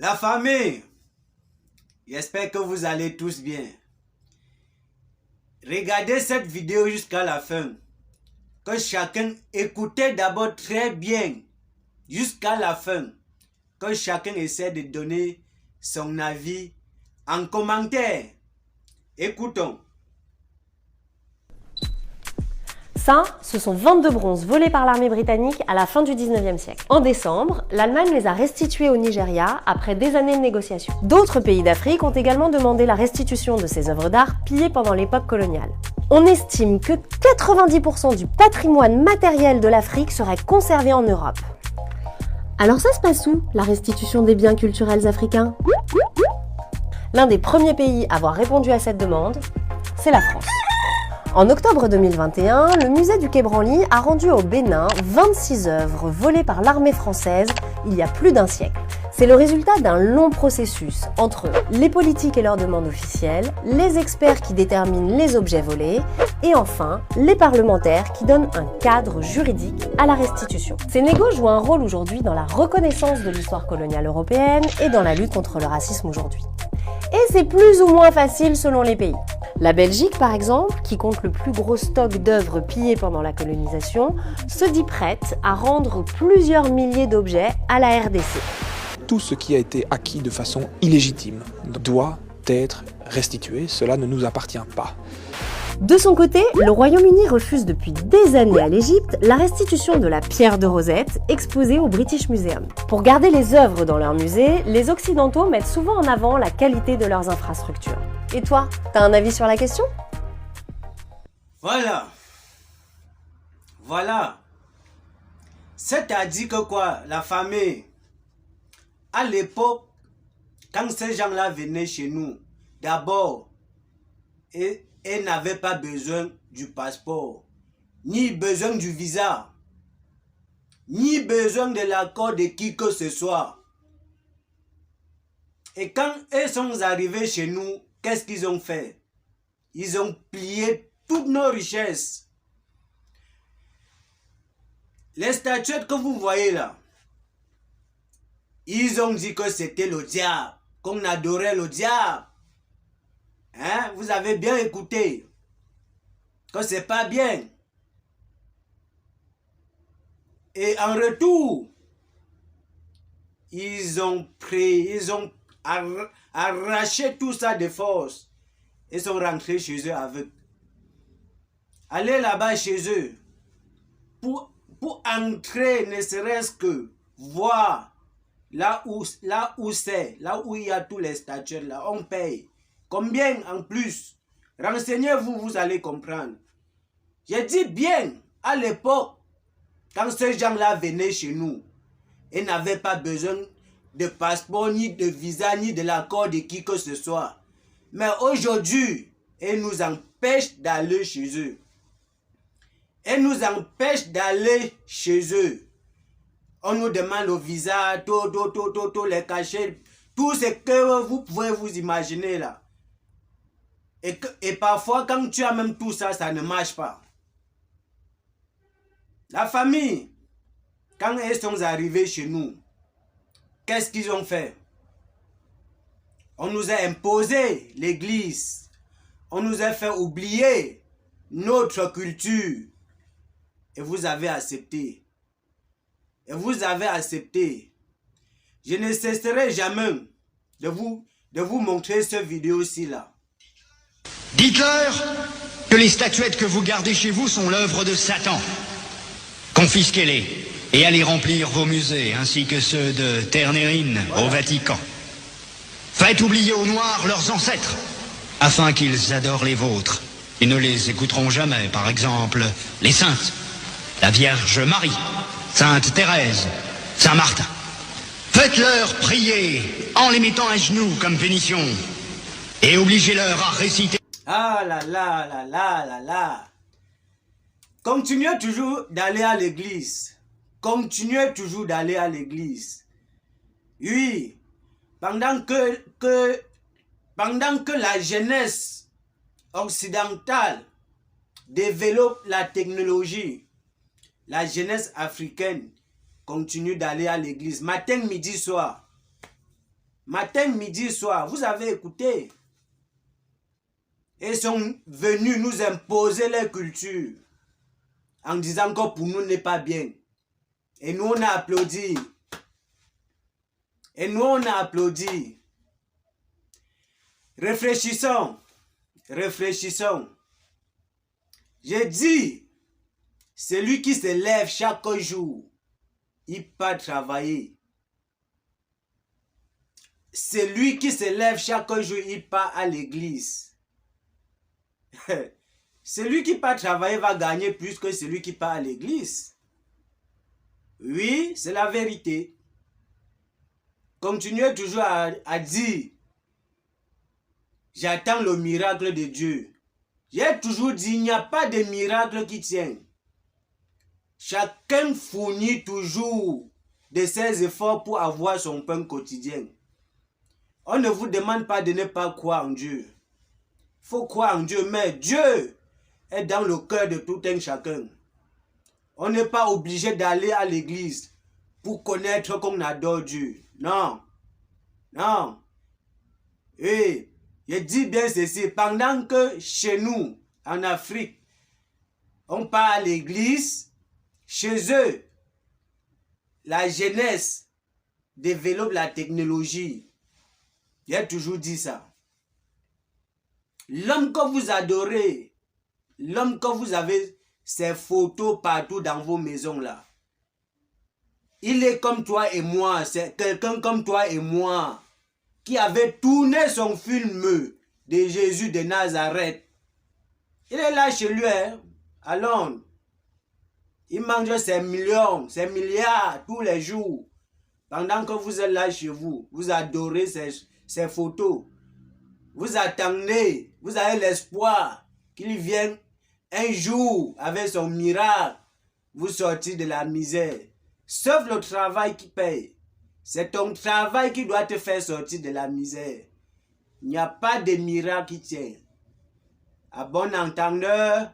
La famille, j'espère que vous allez tous bien. Regardez cette vidéo jusqu'à la fin. Que chacun écoutez d'abord très bien jusqu'à la fin. Que chacun essaie de donner son avis en commentaire. Écoutons. Ça, ce sont 22 bronzes volés par l'armée britannique à la fin du 19e siècle. En décembre, l'Allemagne les a restitués au Nigeria après des années de négociations. D'autres pays d'Afrique ont également demandé la restitution de ces œuvres d'art pillées pendant l'époque coloniale. On estime que 90% du patrimoine matériel de l'Afrique serait conservé en Europe. Alors ça se passe où, la restitution des biens culturels africains? L'un des premiers pays à avoir répondu à cette demande, c'est la France. En octobre 2021, le musée du Quai Branly a rendu au Bénin 26 œuvres volées par l'armée française il y a plus d'un siècle. C'est le résultat d'un long processus entre les politiques et leurs demandes officielles, les experts qui déterminent les objets volés et enfin les parlementaires qui donnent un cadre juridique à la restitution. Ces négos jouent un rôle aujourd'hui dans la reconnaissance de l'histoire coloniale européenne et dans la lutte contre le racisme aujourd'hui. Et c'est plus ou moins facile selon les pays. La Belgique, par exemple, qui compte le plus gros stock d'œuvres pillées pendant la colonisation, se dit prête à rendre plusieurs milliers d'objets à la RDC. Tout ce qui a été acquis de façon illégitime doit être restitué, cela ne nous appartient pas. De son côté, le Royaume-Uni refuse depuis des années à l'Égypte la restitution de la pierre de Rosette exposée au British Museum. Pour garder les œuvres dans leur musée, les Occidentaux mettent souvent en avant la qualité de leurs infrastructures. Et toi, t'as un avis sur la question? Voilà. C'est-à-dire que quoi, la famille, à l'époque, quand ces gens-là venaient chez nous, d'abord, ils n'avaient pas besoin du passeport, ni besoin du visa, ni besoin de l'accord de qui que ce soit. Et quand ils sont arrivés chez nous, qu'est-ce qu'ils ont fait? Ils ont plié toutes nos richesses. Les statuettes que vous voyez là, ils ont dit que c'était le diable, qu'on adorait le diable. Hein? Vous avez bien écouté que c'est pas bien. Et en retour, ils ont arraché tout ça de force. Ils sont rentrés chez eux avec. Allez là-bas chez eux pour entrer, ne serait-ce que voir là où il y a tous les statues là, on paye. Combien en plus? Renseignez-vous, vous allez comprendre. J'ai dit bien, à l'époque, quand ces gens-là venaient chez nous, ils n'avaient pas besoin de passeport, ni de visa, ni de l'accord de qui que ce soit. Mais aujourd'hui, ils nous empêchent d'aller chez eux. Ils nous empêchent d'aller chez eux. On nous demande le visa, tout, les cachets, tout ce que vous pouvez vous imaginer là. Et parfois, quand tu as même tout ça, ça ne marche pas. La famille, quand ils sont arrivés chez nous, qu'est-ce qu'ils ont fait? On nous a imposé l'église. On nous a fait oublier notre culture. Et vous avez accepté. Et vous avez accepté. Je ne cesserai jamais de vous montrer cette vidéo-ci là. Dites-leur que les statuettes que vous gardez chez vous sont l'œuvre de Satan. Confisquez-les et allez remplir vos musées, ainsi que ceux de Ternérine au Vatican. Faites oublier aux Noirs leurs ancêtres, afin qu'ils adorent les vôtres. Ils ne les écouteront jamais, par exemple, les saintes, la Vierge Marie, Sainte Thérèse, Saint Martin. Faites-leur prier en les mettant à genoux comme pénition et obligez-leur à réciter. Ah là là là là là là. Continuez toujours d'aller à l'église. Continuez toujours d'aller à l'église. Oui. Pendant que la jeunesse occidentale développe la technologie, la jeunesse africaine continue d'aller à l'église. Matin, midi, soir. Matin, midi, soir, vous avez écouté. Et ils sont venus nous imposer leur culture en disant que pour nous n'est pas bien. Et nous, on a applaudi. Et nous, on a applaudi. Réfléchissons. Réfléchissons. J'ai dit, celui qui se lève chaque jour, il part travailler. Celui qui se lève chaque jour, il part à l'église. Celui qui part travailler va gagner plus que celui qui part à l'église. Oui, c'est la vérité. Continuez toujours à dire, j'attends le miracle de Dieu. J'ai toujours dit, il n'y a pas de miracle qui tient. Chacun fournit toujours de ses efforts pour avoir son pain quotidien. On ne vous demande pas de ne pas croire en Dieu. Il faut croire en Dieu, mais Dieu est dans le cœur de tout un chacun. On n'est pas obligé d'aller à l'église pour connaître qu'on adore Dieu. Non. Non. Et je dis bien ceci, pendant que chez nous, en Afrique, on part à l'église, chez eux, la jeunesse développe la technologie. J'ai toujours dit ça. L'homme que vous adorez, l'homme que vous avez ses photos partout dans vos maisons là, il est comme toi et moi, c'est quelqu'un comme toi et moi qui avait tourné son film de Jésus de Nazareth. Il est là chez lui, hein, à Londres. Il mange ses millions, ses milliards tous les jours. Pendant que vous êtes là chez vous, vous adorez ces photos. Vous attendez, vous avez l'espoir qu'il vienne un jour avec son miracle, vous sortir de la misère. Sauf le travail qui paye. C'est ton travail qui doit te faire sortir de la misère. Il n'y a pas de miracle qui tient. À bon entendeur,